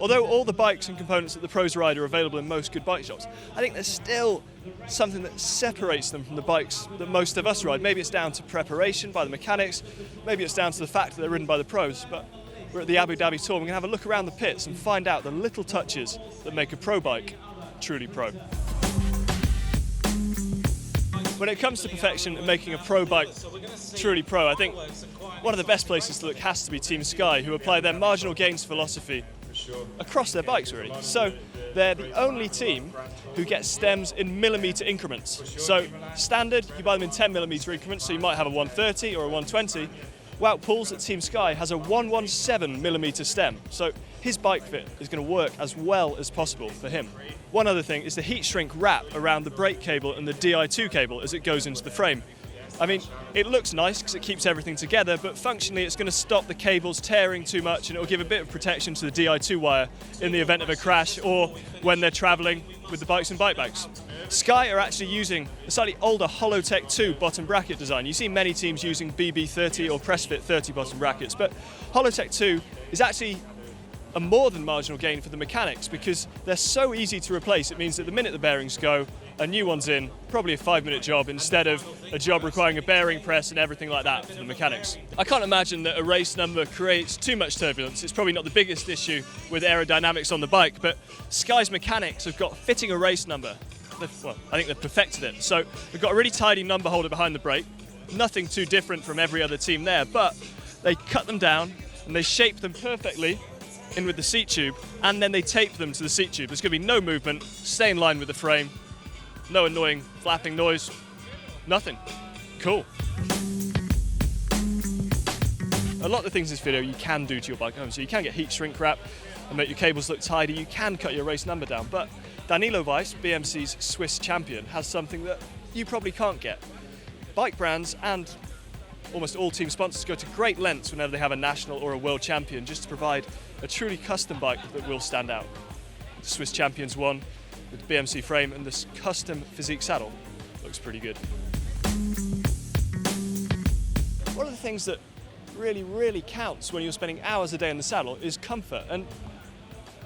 Although all the bikes and components that the pros ride are available in most good bike shops, I think there's still something that separates them from the bikes that most of us ride. Maybe it's down to preparation by the mechanics, maybe it's down to the fact that they're ridden by the pros, but we're at the Abu Dhabi Tour. We're going to have a look around the pits and find out the little touches that make a pro bike truly pro. When it comes to perfection and making a pro bike truly pro, I think one of the best places to look has to be Team Sky, who apply their marginal gains philosophy across their bikes, really. So they're the only team who get stems in millimetre increments. So standard, you buy them in 10mm increments, so you might have a 130 or a 120. Wout Poels at Team Sky has a 117mm stem, so his bike fit is going to work as well as possible for him. One other thing is the heat shrink wrap around the brake cable and the Di2 cable as it goes into the frame. I mean, it looks nice because it keeps everything together, but functionally it's going to stop the cables tearing too much, and it will give a bit of protection to the Di2 wire in the event of a crash or when they're travelling with the bikes and bike bags. Sky are actually using a slightly older Holotech 2 bottom bracket design. You see many teams using BB30 or PressFit 30 bottom brackets, but Holotech 2 is actually a more than marginal gain for the mechanics because they're so easy to replace. It means that the minute the bearings go, a new one's in, probably a 5-minute job instead of a job requiring a bearing press and everything like that for the mechanics. I can't imagine that a race number creates too much turbulence. It's probably not the biggest issue with aerodynamics on the bike, but Sky's mechanics have got fitting a race number. Well, I think they've perfected it. So they've got a really tidy number holder behind the brake, nothing too different from every other team there, but they cut them down and they shape them perfectly in with the seat tube, and then they tape them to the seat tube. There's going to be no movement, stay in line with the frame, no annoying flapping noise, nothing. Cool. A lot of the things in this video you can do to your bike at home. So you can get heat shrink wrap and make your cables look tidy, you can cut your race number down, but Danilo Weiss, BMC's Swiss champion, has something that you probably can't get. Bike brands and almost all team sponsors go to great lengths whenever they have a national or a world champion just to provide a truly custom bike that will stand out. The Swiss champion's one with the BMC frame, and this custom physique saddle looks pretty good. One of the things that really counts when you're spending hours a day in the saddle is comfort, and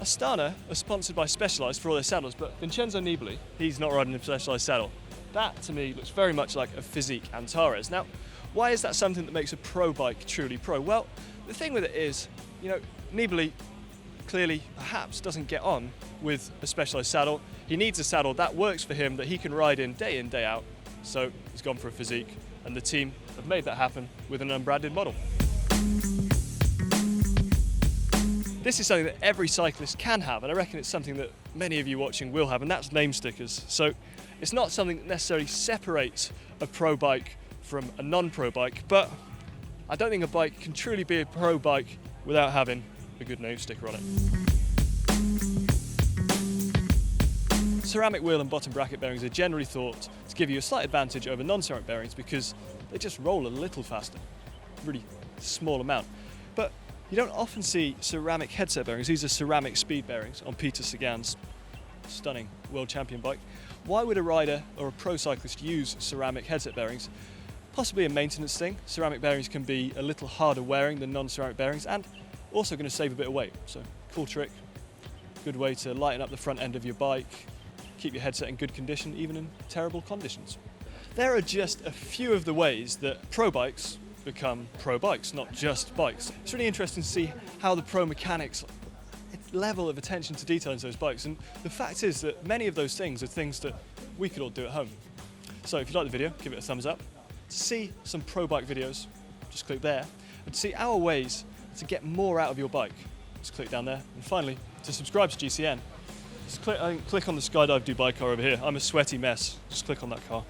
Astana are sponsored by Specialized for all their saddles, but Vincenzo Nibali, he's not riding a Specialized saddle. That to me looks very much like a physique Antares. Now, why is that something that makes a pro bike truly pro? Well, the thing with it is, you know, Nibali clearly perhaps doesn't get on with a Specialized saddle. He needs a saddle that works for him, that he can ride in, day out. So he's gone for a physique, and the team have made that happen with an unbranded model. This is something that every cyclist can have, and I reckon it's something that many of you watching will have, and that's name stickers. So it's not something that necessarily separates a pro bike from a non-pro bike, but I don't think a bike can truly be a pro bike without having a good name sticker on it. Ceramic wheel and bottom bracket bearings are generally thought to give you a slight advantage over non-ceramic bearings because they just roll a little faster, really small amount. But you don't often see ceramic headset bearings. These are ceramic speed bearings on Peter Sagan's stunning world champion bike. Why would a rider or a pro cyclist use ceramic headset bearings? Possibly a maintenance thing. Ceramic bearings can be a little harder wearing than non-ceramic bearings, and also going to save a bit of weight. So cool trick, good way to lighten up the front end of your bike, keep your headset in good condition even in terrible conditions. There are just a few of the ways that pro bikes become pro bikes, not just bikes. It's really interesting to see how the pro mechanics level of attention to detail into those bikes, and the fact is that many of those things are things that we could all do at home. So if you like the video, give it a thumbs up. To see some pro bike videos, just click there, and to see our ways to get more out of your bike, just click down there. And finally, to subscribe to GCN, just click on the Skydive Dubai car over here. I'm a sweaty mess, just click on that car.